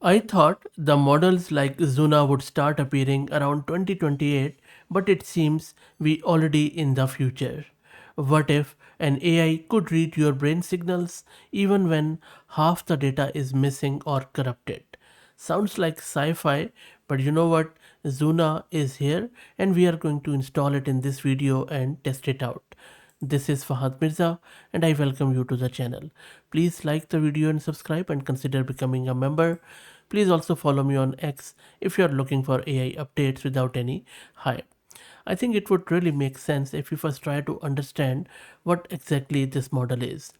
I thought the models like Zuna would start appearing around 2028, but it seems we already in the future. What if an AI could read your brain signals even when half the data is missing or corrupted? Sounds like sci-fi, but you know what? Zuna is here and we are going to install it in this video and test it out. This is Fahad Mirza and I welcome you to the channel. Please like the video and subscribe and consider becoming a member. Please also follow me on X if you are looking for AI updates without any hype. I think it would really make sense if we first try to understand what exactly this model is.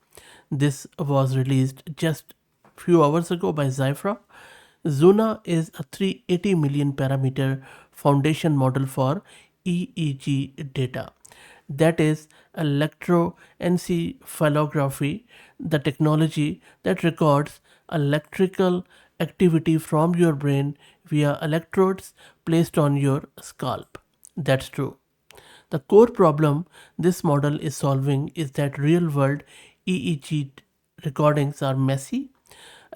This was released just few hours ago by Zyfra. Zuna is a 380 million parameter foundation model for EEG data. That is electroencephalography, the technology that records electrical activity from your brain via electrodes placed on your scalp. That's true. The core problem this model is solving is that real world EEG recordings are messy.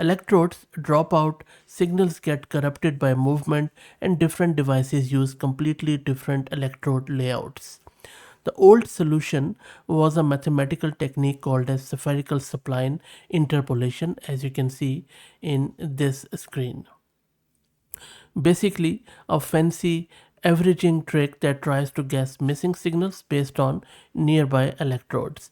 Electrodes drop out, signals get corrupted by movement, and different devices use completely different electrode layouts. The old solution was a mathematical technique called as spherical spline interpolation, as you can see in this screen. Basically, a fancy averaging trick that tries to guess missing signals based on nearby electrodes.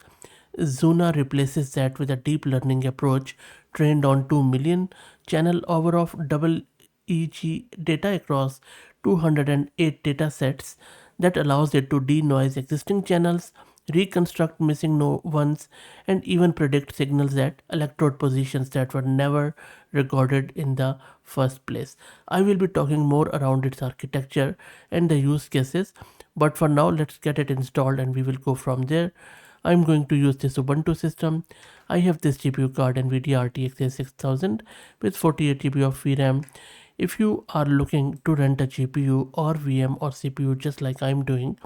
Zuna replaces that with a deep learning approach trained on 2 million channel over of double EG data across 208 data sets that allows it to denoise existing channels, reconstruct missing no ones, and even predict signals at electrode positions that were never recorded in the first place. I will be talking more around its architecture and the use cases, but for now let's get it installed and we will go from there. I'm going to use this Ubuntu system. I have this GPU card NVIDIA RTX 6000 with 48 GB of VRAM. If you are looking to rent a GPU or VM or CPU just like I'm doing,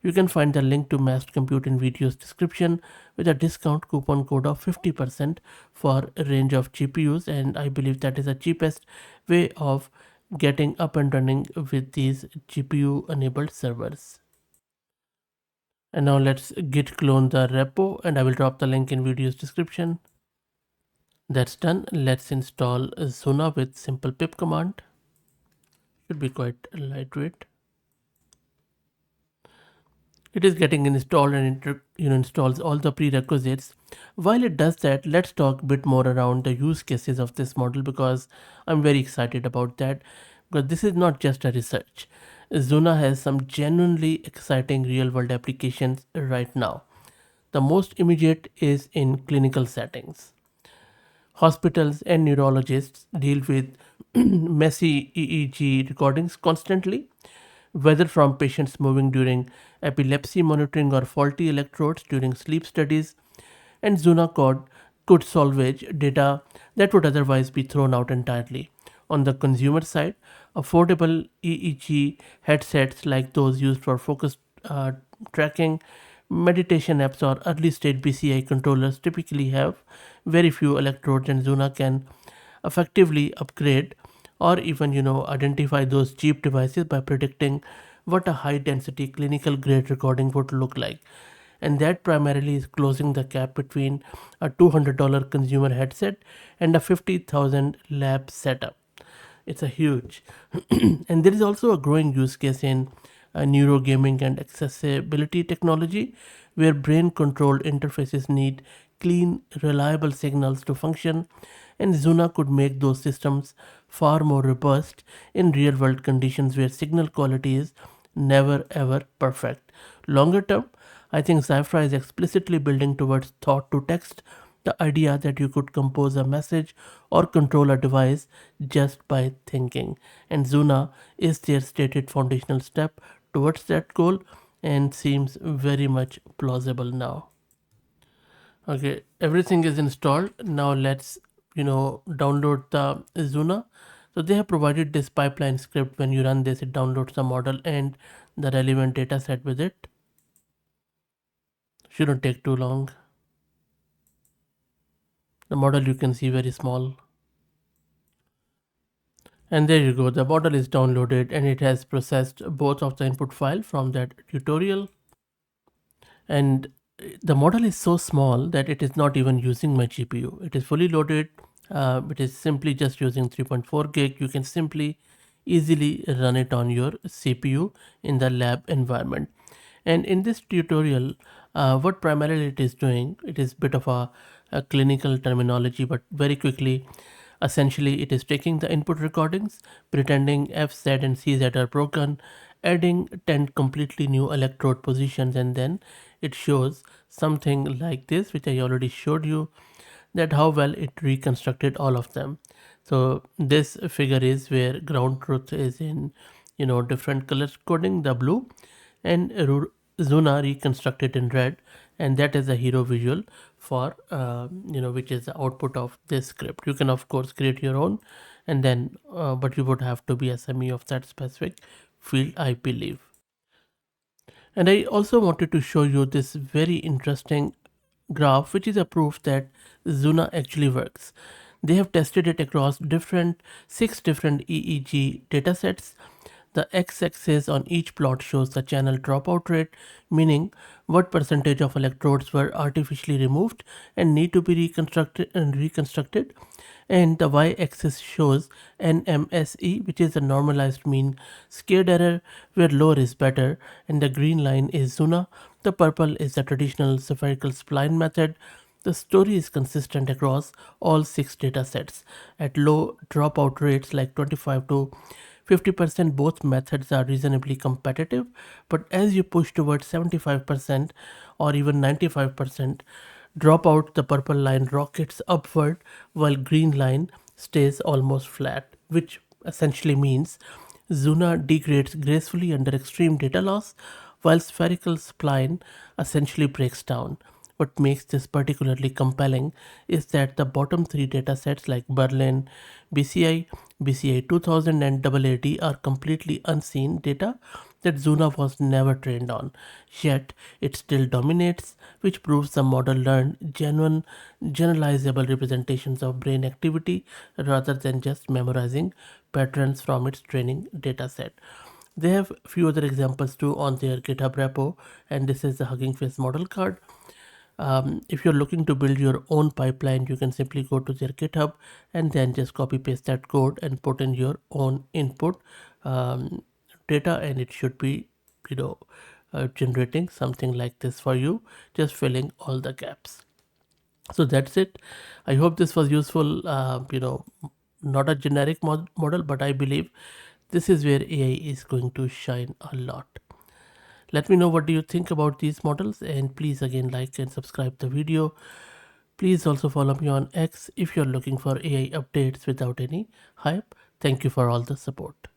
you can find the link to Massed Compute in video's description with a discount coupon code of 50% for a range of GPUs, and I believe that is the cheapest way of getting up and running with these GPU enabled servers. And now let's git clone the repo and I will drop the link in video's description. That's done. Let's install Zuna with simple pip command. Should be quite lightweight. It is getting installed and it installs all the prerequisites. While it does that, let's talk a bit more around the use cases of this model because I'm very excited about that. Because this is not just a research. Zuna has some genuinely exciting real world applications right now. The most immediate is in clinical settings. Hospitals and neurologists deal with messy EEG recordings constantly, whether from patients moving during epilepsy monitoring or faulty electrodes during sleep studies, and Zuna code could salvage data that would otherwise be thrown out entirely. On the consumer side, affordable EEG headsets like those used for focus tracking, meditation apps, or early state BCI controllers typically have very few electrodes, and Zuna can effectively upgrade or even identify those cheap devices by predicting what a high density clinical grade recording would look like, and that primarily is closing the gap between a $200 consumer headset and a 50,000 lab setup. It's a huge and there is also a growing use case in neurogaming and accessibility technology where brain controlled interfaces need clean reliable signals to function, and Zuna could make those systems far more robust in real world conditions where signal quality is never ever perfect. Longer term, I think Cypher is explicitly building towards thought to text, the idea that you could compose a message or control a device just by thinking. And Zuna is their stated foundational step towards that goal and seems very much plausible now. Okay, everything is installed. Now let's download the Zuna. So they have provided this pipeline script. When you run this, it downloads the model and the relevant data set with it. Shouldn't take too long. The model you can see very small. And there you go, the model is downloaded and it has processed both of the input file from that tutorial. And the model is so small that it is not even using my GPU. It is fully loaded. It is simply just using 3.4 gig. You can simply easily run it on your CPU in the lab environment. And in this tutorial, what primarily it is doing, it is bit of a clinical terminology, but very quickly, essentially it is taking the input recordings, pretending F, Z and CZ are broken, adding 10 completely new electrode positions, and then it shows something like this, which I already showed you, that how well it reconstructed all of them. So this figure is where ground truth is in, different color coding, the blue, and Zuna reconstructed in red, and that is a hero visual for which is the output of this script. You can of course create your own, and then but you would have to be SME of that specific field, I believe. And I also wanted to show you this very interesting graph, which is a proof that Zuna actually works. They have tested it across six different EEG datasets. The x-axis on each plot shows the channel dropout rate, meaning what percentage of electrodes were artificially removed and need to be reconstructed. And the y-axis shows NMSE, which is the normalized mean squared error, where lower is better, and the green line is Zuna. The purple is the traditional spherical spline method. The story is consistent across all six data sets. At low dropout rates like 25 to 50%, both methods are reasonably competitive, but as you push towards 75% or even 95%, dropout, the purple line rockets upward while green line stays almost flat, which essentially means Zuna degrades gracefully under extreme data loss, while spherical spline essentially breaks down. What makes this particularly compelling is that the bottom three datasets like Berlin, BCI, BCI 2000, and AAD are completely unseen data that Zuna was never trained on. Yet, it still dominates, which proves the model learned genuine, generalizable representations of brain activity rather than just memorizing patterns from its training dataset. They have a few other examples too on their GitHub repo, and this is the Hugging Face model card. If you're looking to build your own pipeline, you can simply go to their GitHub and then just copy paste that code and put in your own input um, data, and it should be, you know, generating something like this for you, just filling all the gaps. So that's it. I hope this was useful. Not a generic model, but I believe this is where AI is going to shine a lot. Let me know what do you think about these models, and please again like and subscribe the video. Please also follow me on X if you're looking for AI updates without any hype. Thank you for all the support.